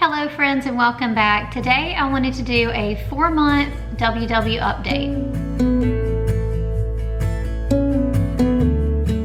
Hello friends and welcome back. Today I wanted to do a 4-month WW update.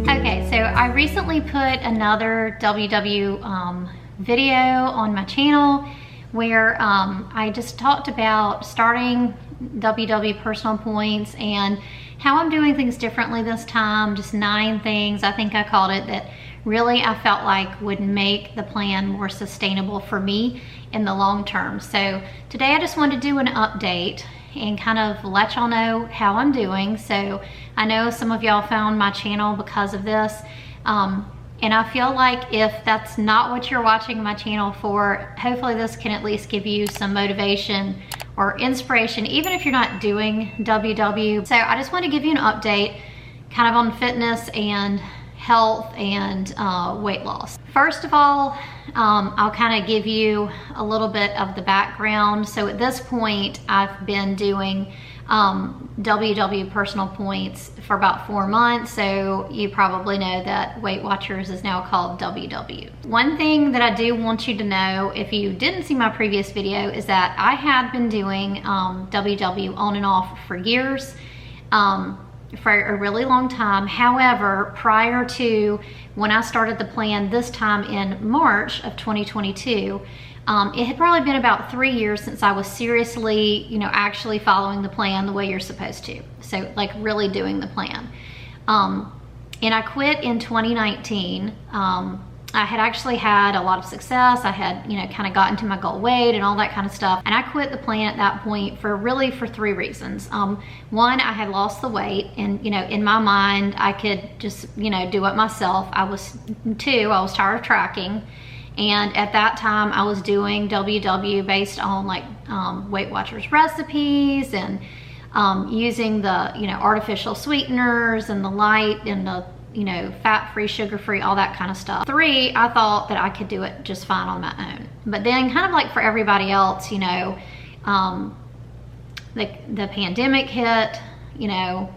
Okay, so I recently put another WW video on my channel where I just talked about starting WW personal points and how I'm doing things differently this time. Just 9 things, I think I called it, that really I felt like would make the plan more sustainable for me in the long term. So today I just wanted to do an update and kind of let y'all know how I'm doing. So I know some of y'all found my channel because of this. And I feel like if that's not what you're watching my channel for, hopefully this can at least give you some motivation or inspiration, even if you're not doing WW. So I just want to give you an update kind of on fitness and health and weight loss. First of all, I'll kind of give you a little bit of the background. So at this point, I've been doing WW personal points for about 4 months. So you probably know that Weight Watchers is now called WW. One thing that I do want you to know, if you didn't see my previous video, is that I had been doing WW on and off for years. For a really long time. However, prior to when I started the plan this time in March of 2022, it had probably been about 3 years since I was seriously, actually following the plan the way you're supposed to. So like really doing the plan. And I quit in 2019. I had actually had a lot of success. I had, kind of gotten to my goal weight and all that kind of stuff. And I quit the plan at that point for 3 reasons. One, I had lost the weight and, in my mind, I could just, do it myself. 2, I was tired of tracking. And at that time I was doing WW based on like Weight Watchers recipes and using the, artificial sweeteners and the light and the, fat-free, sugar-free, all that kind of stuff. 3, I thought that I could do it just fine on my own. But then kind of like for everybody else, the pandemic hit,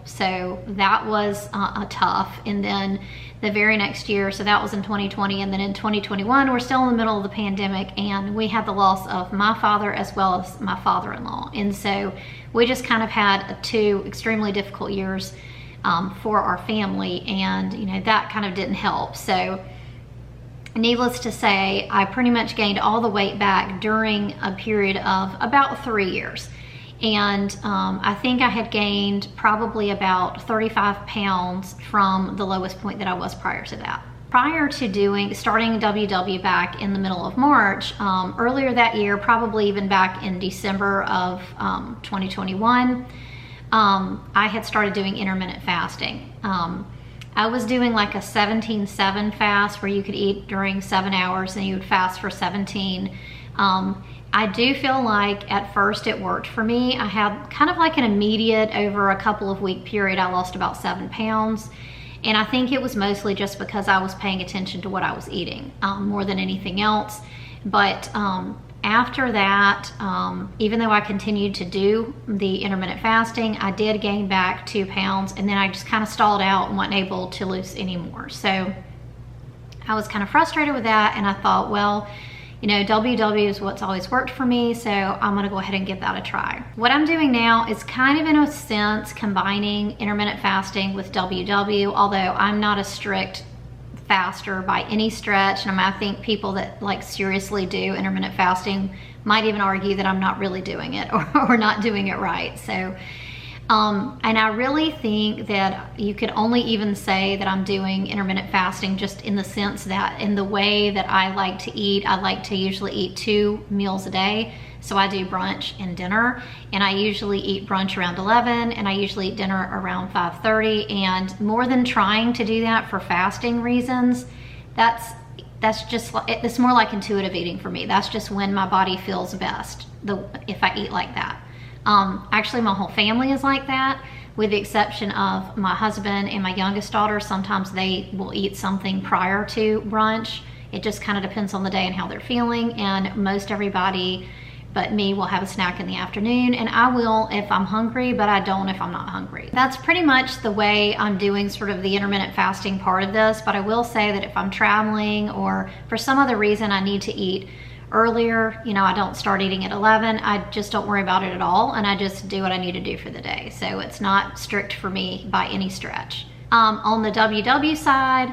so that was tough. And then the very next year, so that was in 2020, and then in 2021, we're still in the middle of the pandemic, and we had the loss of my father as well as my father-in-law. And so we just kind of had 2 extremely difficult years for our family, and that kind of didn't help. So needless to say, I pretty much gained all the weight back during a period of about 3 years. And I think I had gained probably about 35 pounds from the lowest point that I was prior to that. Prior to starting WW back in the middle of March, earlier that year, probably even back in December of 2021, I had started doing intermittent fasting. I was doing like a 17-7 fast where you could eat during 7 hours and you would fast for 17. I do feel like at first it worked for me. I had kind of like an immediate, over a couple of week period, I lost about 7 pounds. And I think it was mostly just because I was paying attention to what I was eating more than anything else. But after that, even though I continued to do the intermittent fasting, I did gain back 2 pounds, and then I just kind of stalled out and wasn't able to lose any more. So I was kind of frustrated with that, and I thought, well, WW is what's always worked for me, so I'm gonna go ahead and give that a try. What I'm doing now is kind of, in a sense, combining intermittent fasting with WW, although I'm not a strict faster by any stretch. And I think people that like seriously do intermittent fasting might even argue that I'm not really doing it or not doing it right. So and I really think that you could only even say that I'm doing intermittent fasting just in the sense that in the way that I like to eat, I like to usually eat 2 meals a day. So I do brunch and dinner, and I usually eat brunch around 11, and I usually eat dinner around 5:30. And more than trying to do that for fasting reasons, that's just, it's more like intuitive eating for me. That's just when my body feels best, if I eat like that. Actually, my whole family is like that, with the exception of my husband and my youngest daughter. Sometimes they will eat something prior to brunch. It just kind of depends on the day and how they're feeling. And most everybody but me will have a snack in the afternoon, and I will if I'm hungry, but I don't if I'm not hungry. That's pretty much the way I'm doing sort of the intermittent fasting part of this. But I will say that if I'm traveling or for some other reason I need to eat earlier. You know, I don't start eating at 11. I just don't worry about it at all, and I just do what I need to do for the day. So it's not strict for me by any stretch. On the WW side,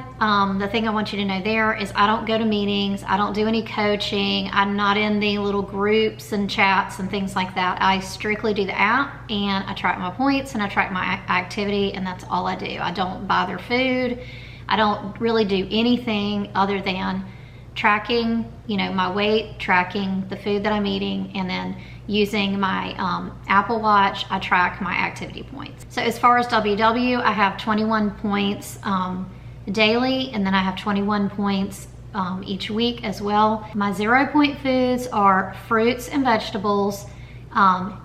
the thing I want you to know there is I don't go to meetings. I don't do any coaching. I'm not in the little groups and chats and things like that. I strictly do the app, and I track my points and I track my activity, and that's all I do. I don't buy their food. I don't really do anything other than tracking, you know, my weight, tracking the food that I'm eating, and then using my Apple Watch, I track my activity points. So as far as WW, I have 21 points daily, and then I have 21 points each week as well. My 0 point foods are fruits and vegetables,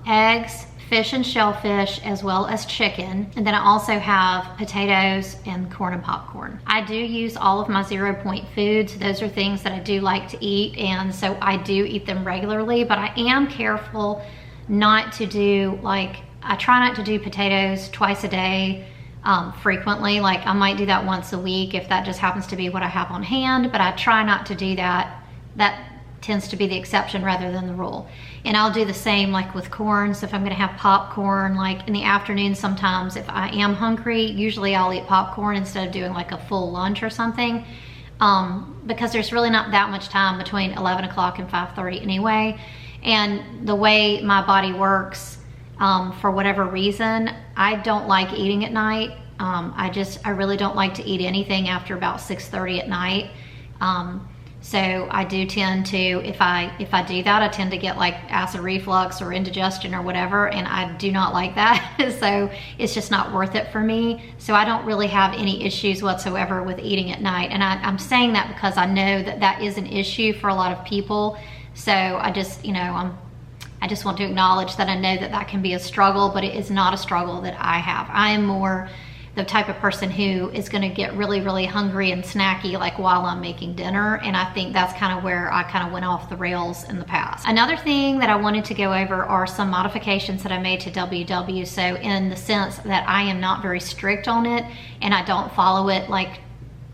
eggs, fish and shellfish, as well as chicken. And then I also have potatoes and corn and popcorn. I do use all of my 0 point foods. Those are things that I do like to eat, and so I do eat them regularly, but I am careful not to do, like, I try not to do potatoes twice a day frequently. Like, I might do that once a week if that just happens to be what I have on hand, but I try not to do that. That tends to be the exception rather than the rule. And I'll do the same like with corn. So if I'm gonna have popcorn, like in the afternoon sometimes, if I am hungry, usually I'll eat popcorn instead of doing like a full lunch or something, because there's really not that much time between 11 o'clock and 5:30 anyway. And the way my body works, for whatever reason, I don't like eating at night. I really don't like to eat anything after about 6:30 at night. So I do tend to, if I do that, I tend to get like acid reflux or indigestion or whatever, and I do not like that. So it's just not worth it for me. So I don't really have any issues whatsoever with eating at night. And I'm saying that because I know that that is an issue for a lot of people. So I just, you know, I just want to acknowledge that I know that that can be a struggle, but it is not a struggle that I have. I am more the type of person who is going to get really, really hungry and snacky like while I'm making dinner, and I think that's kind of where I kind of went off the rails in the past. Another thing that I wanted to go over are some modifications that I made to WW. So in the sense that I am not very strict on it, and I don't follow it like,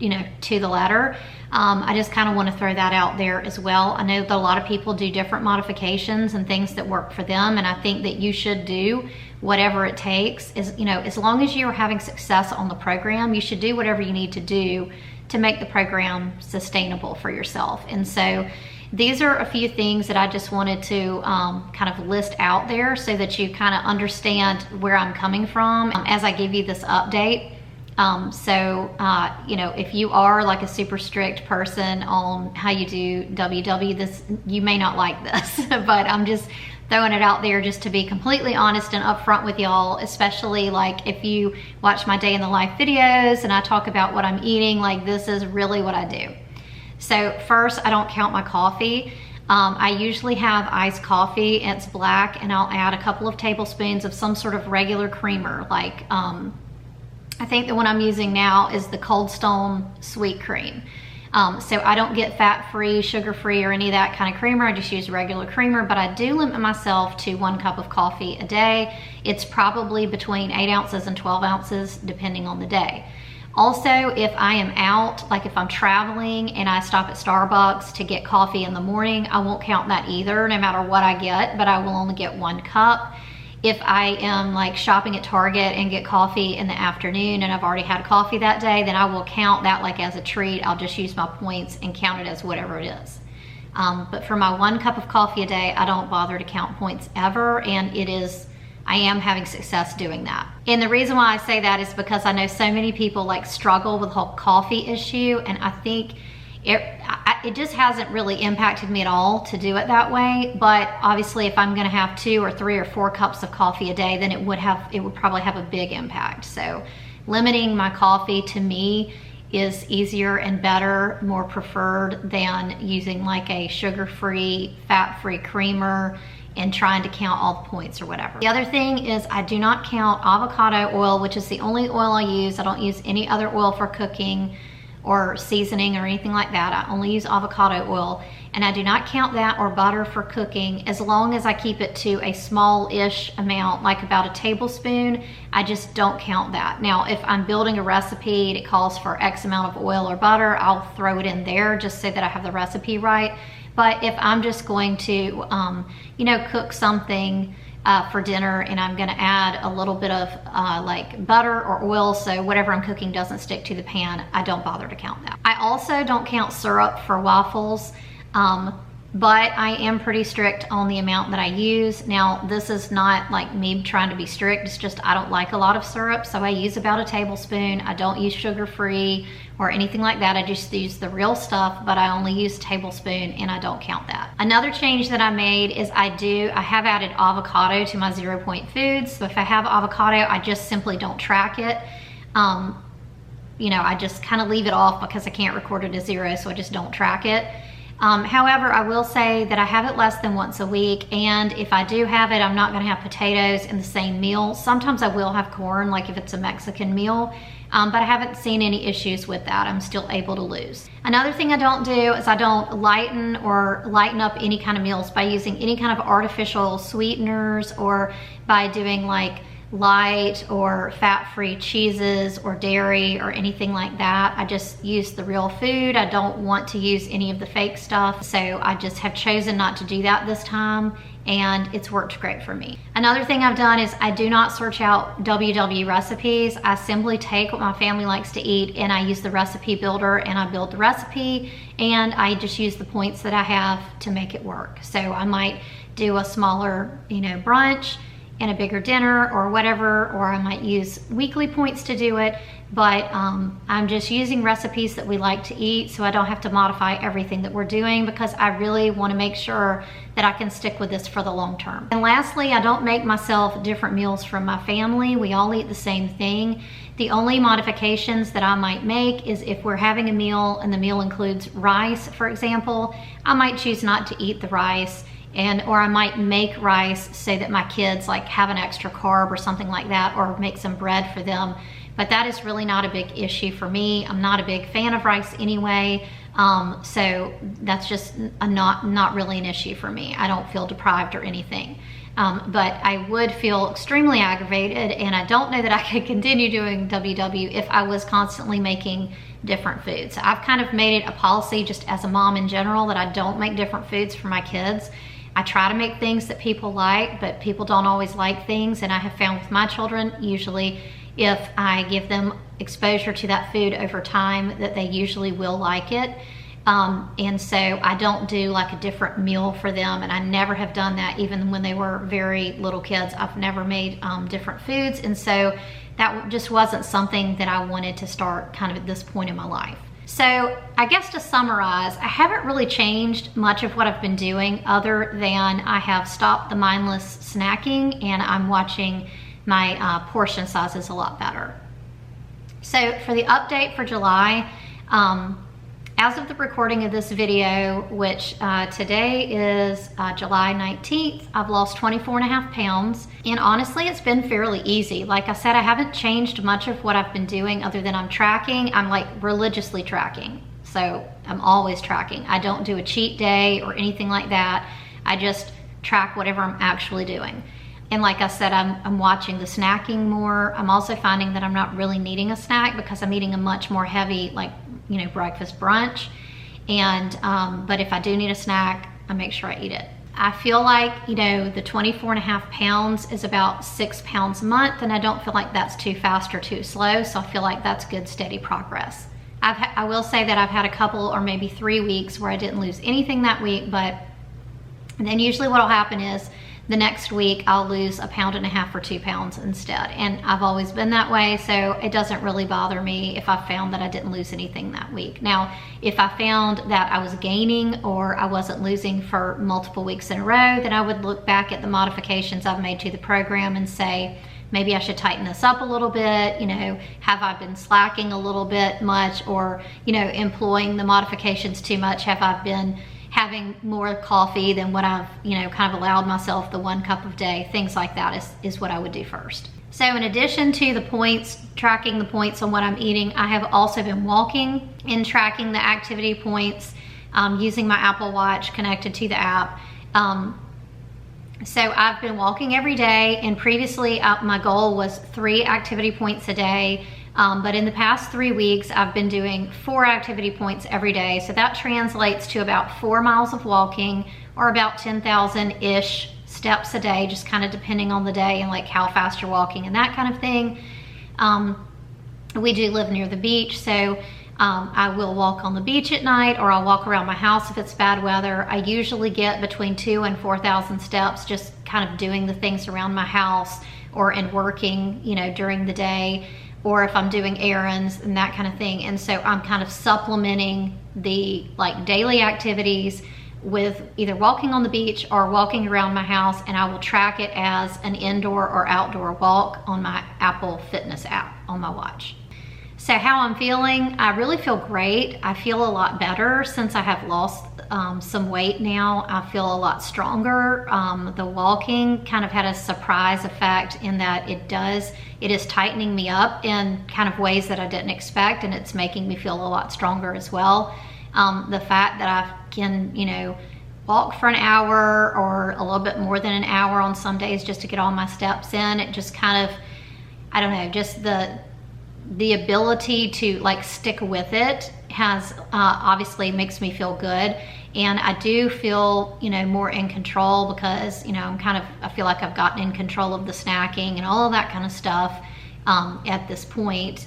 you know, to the letter. I just kind of want to throw that out there as well. I know that a lot of people do different modifications and things that work for them, and I think that you should do whatever it takes. Is, you know, as long as you're having success on the program, you should do whatever you need to do to make the program sustainable for yourself. And so these are a few things that I just wanted to kind of list out there so that you kind of understand where I'm coming from as I give you this update. You know, if you are like a super strict person on how you do WW, this, you may not like this, but I'm just throwing it out there just to be completely honest and upfront with y'all, especially like if you watch my day in the life videos and I talk about what I'm eating, like this is really what I do. So first, I don't count my coffee. I usually have iced coffee, it's black, and I'll add a couple of tablespoons of some sort of regular creamer, like I think the one I'm using now is the Cold Stone sweet cream. So I don't get fat-free, sugar-free, or any of that kind of creamer. I just use regular creamer, but I do limit myself to 1 cup of coffee a day. It's probably between 8 ounces and 12 ounces, depending on the day. Also, if I am out, like if I'm traveling and I stop at Starbucks to get coffee in the morning, I won't count that either, no matter what I get, but I will only get 1 cup. If I am like shopping at Target and get coffee in the afternoon and I've already had coffee that day, then I will count that like as a treat. I'll just use my points and count it as whatever it is. But for my 1 cup of coffee a day, I don't bother to count points ever, and I am having success doing that. And the reason why I say that is because I know so many people like struggle with the whole coffee issue, and I think it just hasn't really impacted me at all to do it that way. But obviously if I'm gonna have 2 or 3 or 4 cups of coffee a day, then it would probably have a big impact. So limiting my coffee to me is easier and better, more preferred than using like a sugar-free, fat-free creamer and trying to count all the points or whatever. The other thing is I do not count avocado oil, which is the only oil I use. I don't use any other oil for cooking or seasoning or anything like that. I only use avocado oil, and I do not count that or butter for cooking as long as I keep it to a small-ish amount, like about a tablespoon. I just don't count that. Now, if I'm building a recipe and it calls for X amount of oil or butter, I'll throw it in there just so that I have the recipe right. But if I'm just going to, you know, cook something for dinner and I'm gonna add a little bit of like butter or oil, so whatever I'm cooking doesn't stick to the pan, I don't bother to count that. I also don't count syrup for waffles, but I am pretty strict on the amount that I use. Now, this is not like me trying to be strict, it's just I don't like a lot of syrup, so I use about a tablespoon. I don't use sugar-free or anything like that. I just use the real stuff, but I only use a tablespoon and I don't count that. Another change that I made is I have added avocado to my 0 point foods. So if I have avocado, I just simply don't track it. You know, I just kind of leave it off because I can't record it as 0, so I just don't track it. However, I will say that I have it less than once a week, and if I do have it, I'm not gonna have potatoes in the same meal. Sometimes I will have corn, like if it's a Mexican meal, but I haven't seen any issues with that. I'm still able to lose. Another thing I don't do is I don't lighten up any kind of meals by using any kind of artificial sweeteners, or by doing like light or fat-free cheeses or dairy or anything like that. I just use the real food. I don't want to use any of the fake stuff, so I just have chosen not to do that this time, and it's worked great for me. Another thing I've done is I do not search out WW recipes. I simply take what my family likes to eat and I use the recipe builder and I build the recipe, and I just use the points that I have to make it work. So I might do a smaller, you know, brunch and a bigger dinner or whatever, or I might use weekly points to do it, but I'm just using recipes that we like to eat, so I don't have to modify everything that we're doing, because I really want to make sure that I can stick with this for the long term. And lastly, I don't make myself different meals from my family. We all eat the same thing. The only modifications that I might make is if we're having a meal and the meal includes rice, for example, I might choose not to eat the rice, or I might make rice so that my kids like have an extra carb or something like that, or make some bread for them. But that is really not a big issue for me. I'm not a big fan of rice anyway, so that's just not really an issue for me. I don't feel deprived or anything. But I would feel extremely aggravated, and I don't know that I could continue doing WW if I was constantly making different foods. I've kind of made it a policy, just as a mom in general, that I don't make different foods for my kids. I try to make things that people like, but people don't always like things, and I have found with my children, usually if I give them exposure to that food over time, that they usually will like it. And so I don't do like a different meal for them, and I never have done that even when they were very little kids. I've never made different foods, and so that just wasn't something that I wanted to start kind of at this point in my life. So I guess to summarize, I haven't really changed much of what I've been doing, other than I have stopped the mindless snacking and I'm watching my portion sizes a lot better. So for the update for July, as of the recording of this video, which today is July 19th, I've lost 24.5 pounds. And honestly, it's been fairly easy. Like I said, I haven't changed much of what I've been doing, other than I'm tracking. I'm like religiously tracking. So I'm always tracking. I don't do a cheat day or anything like that. I just track whatever I'm actually doing. And like I said, I'm watching the snacking more. I'm also finding that I'm not really needing a snack, because I'm eating a much more heavy, like, you know, breakfast, brunch. And but if I do need a snack, I make sure I eat it. I feel like, you know, the 24.5 pounds is about 6 pounds a month, and I don't feel like that's too fast or too slow. So I feel like that's good, steady progress. I will say that I've had a couple, or maybe 3 weeks, where I didn't lose anything that week, but then usually what'll happen is the next week I'll lose 1.5 pounds or 2 pounds instead. And I've always been that way, so it doesn't really bother me if I found that I didn't lose anything that week. Now, if I found that I was gaining or I wasn't losing for multiple weeks in a row, then I would look back at the modifications I've made to the program and say, maybe I should tighten this up a little bit. You know, have I been slacking a little bit much, or, you know, employing the modifications too much? Have I been having more coffee than what I've, you know, kind of allowed myself, the 1 cup a day? Things like that is what I would do first. So in addition to the points, tracking the points on what I'm eating, I have also been walking and tracking the activity points using my Apple Watch connected to the app. So I've been walking every day, and previously my goal was 3 activity points a day. But in the past 3 weeks, I've been doing 4 activity points every day. So that translates to about 4 miles of walking, or about 10,000-ish steps a day, just kind of depending on the day and like how fast you're walking and that kind of thing. We do live near the beach, so I will walk on the beach at night, or I'll walk around my house if it's bad weather. I usually get between 2,000 and 4,000 steps just kind of doing the things around my house, or in working, you know, during the day, or if I'm doing errands and that kind of thing. And so I'm kind of supplementing the like daily activities with either walking on the beach or walking around my house, and I will track it as an indoor or outdoor walk on my Apple Fitness app on my watch. So how I'm feeling, I really feel great. I feel a lot better since I have lost some weight now. I feel a lot stronger. The walking kind of had a surprise effect in that it is tightening me up in kind of ways that I didn't expect, and it's making me feel a lot stronger as well. The fact that I can, you know, walk for an hour or a little bit more than an hour on some days just to get all my steps in, it just kind of, I don't know, just the ability to like stick with it has obviously makes me feel good. And I do feel, you know, more in control because, you know, I feel like I've gotten in control of the snacking and all of that kind of stuff at this point.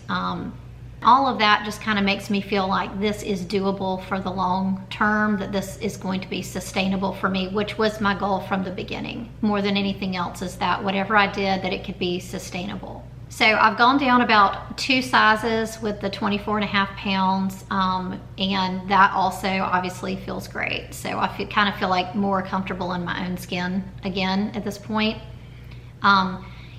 All of that just kind of makes me feel like this is doable for the long term, that this is going to be sustainable for me, which was my goal from the beginning. More than anything else is that whatever I did, that it could be sustainable. So I've gone down about 2 sizes with the 24.5 pounds, and that also obviously feels great. So I kind of feel like more comfortable in my own skin again at this point.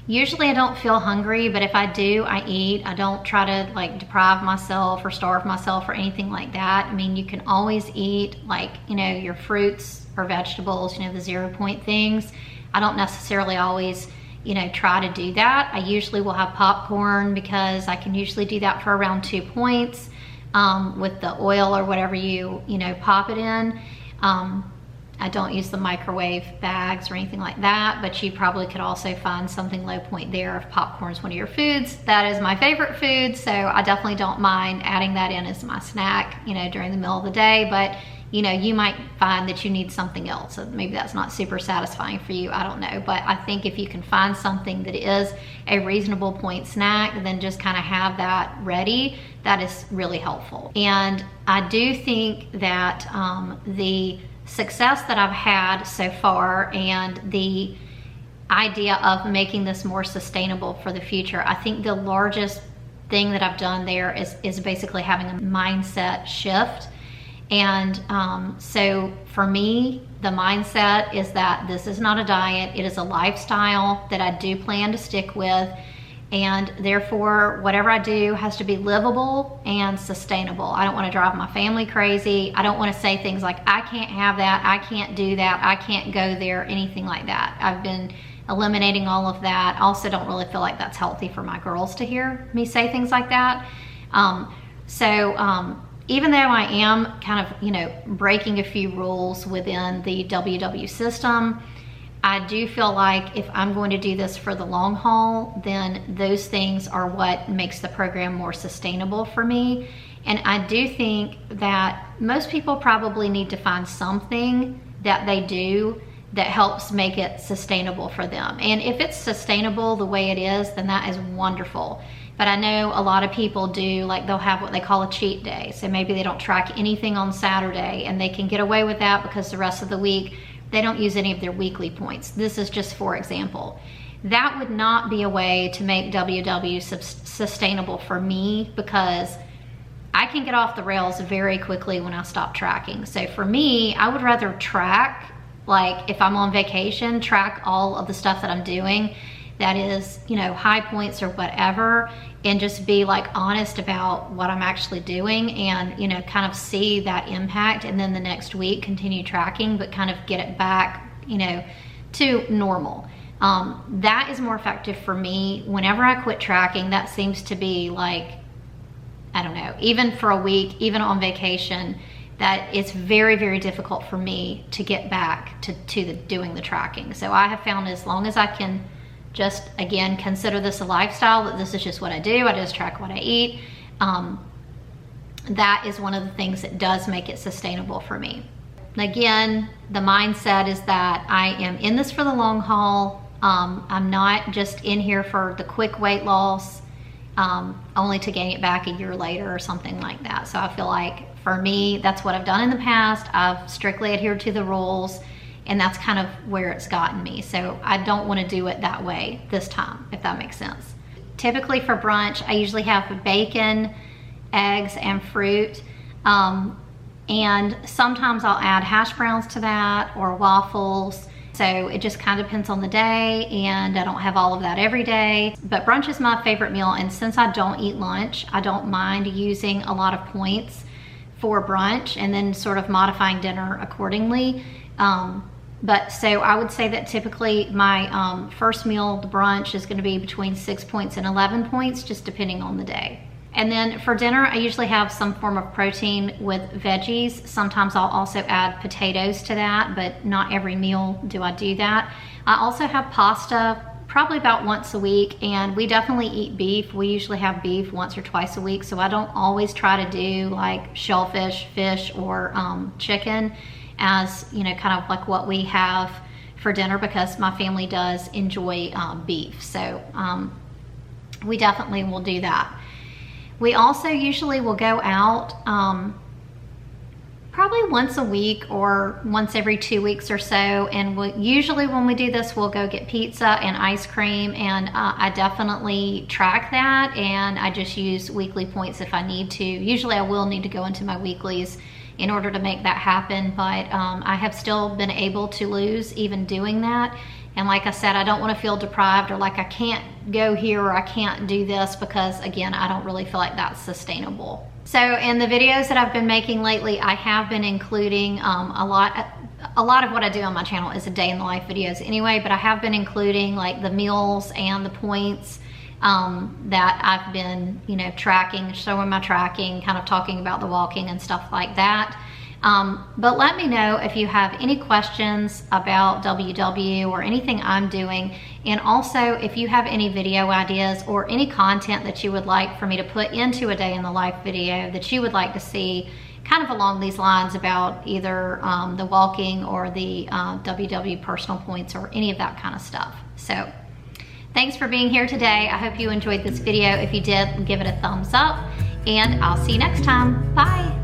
Usually I don't feel hungry, but if I do, I eat. I don't try to like deprive myself or starve myself or anything like that. I mean, you can always eat like, you know, your fruits or vegetables, you know, the 0 point things. I don't necessarily always, you know, try to do that. I usually will have popcorn because I can usually do that for around 2 points with the oil or whatever you know, pop it in. I don't use the microwave bags or anything like that, but you probably could also find something low point there if popcorn is one of your foods. That is my favorite food, so I definitely don't mind adding that in as my snack, you know, during the middle of the day. But you know, you might find that you need something else. So maybe that's not super satisfying for you, I don't know. But I think if you can find something that is a reasonable point snack, then just kind of have that ready. That is really helpful. And I do think that the success that I've had so far and the idea of making this more sustainable for the future, I think the largest thing that I've done there is basically having a mindset shift. And so for me, the mindset is that this is not a diet, it is a lifestyle that I do plan to stick with, and therefore whatever I do has to be livable and sustainable. I don't want to drive my family crazy. I don't want to say things like, I can't have that, I can't do that, I can't go there, anything like that. I've been eliminating all of that. I also don't really feel like that's healthy for my girls to hear me say things like that. Even though I am kind of, you know, breaking a few rules within the WW system, I do feel like if I'm going to do this for the long haul, then those things are what makes the program more sustainable for me. And I do think that most people probably need to find something that they do that helps make it sustainable for them. And if it's sustainable the way it is, then that is wonderful. But I know a lot of people do, like they'll have what they call a cheat day. So maybe they don't track anything on Saturday, and they can get away with that because the rest of the week they don't use any of their weekly points. This is just for example. That would not be a way to make WW sustainable for me, because I can get off the rails very quickly when I stop tracking. So for me, I would rather track, like if I'm on vacation, track all of the stuff that I'm doing that is, you know, high points or whatever, and just be like honest about what I'm actually doing, and, you know, kind of see that impact, and then the next week continue tracking, but kind of get it back, you know, to normal. That is more effective for me. Whenever I quit tracking, that seems to be like, I don't know, even for a week, even on vacation, that it's very, very difficult for me to get back to doing the tracking. So I have found as long as I can just, again, consider this a lifestyle, that this is just what I do. I just track what I eat. That is one of the things that does make it sustainable for me. Again, the mindset is that I am in this for the long haul. I'm not just in here for the quick weight loss, only to gain it back a year later or something like that. So I feel like for me, that's what I've done in the past. I've strictly adhered to the rules, and that's kind of where it's gotten me. So I don't want to do it that way this time, if that makes sense. Typically for brunch, I usually have bacon, eggs, and fruit. And sometimes I'll add hash browns to that or waffles. So it just kind of depends on the day, and I don't have all of that every day. But brunch is my favorite meal, and since I don't eat lunch, I don't mind using a lot of points for brunch and then sort of modifying dinner accordingly. But so I would say that typically my first meal, the brunch, is going to be between 6 points and 11 points, just depending on the day. And then for dinner, I usually have some form of protein with veggies. Sometimes I'll also add potatoes to that, but not every meal do I do that. I also have pasta probably about once a week, and we definitely eat beef. We usually have beef once or twice a week, so I don't always try to do like shellfish, fish, or chicken as, you know, kind of like what we have for dinner, because my family does enjoy beef. So we definitely will do that. We also usually will go out probably once a week or once every 2 weeks or so, and usually when we do this, we'll go get pizza and ice cream, and I definitely track that, and I just use weekly points if I need to. Usually I will need to go into my weeklies in order to make that happen, but I have still been able to lose even doing that. And like I said, I don't want to feel deprived or like I can't go here or I can't do this, because again, I don't really feel like that's sustainable. So in the videos that I've been making lately, I have been including a lot of what I do on my channel is a day in the life videos anyway, but I have been including like the meals and the points that I've been, you know, tracking, showing my tracking, kind of talking about the walking and stuff like that. But let me know if you have any questions about WW or anything I'm doing, and also if you have any video ideas or any content that you would like for me to put into a day in the life video that you would like to see, kind of along these lines about either the walking or the WW personal points or any of that kind of stuff. So thanks for being here today. I hope you enjoyed this video. If you did, give it a thumbs up, and I'll see you next time. Bye.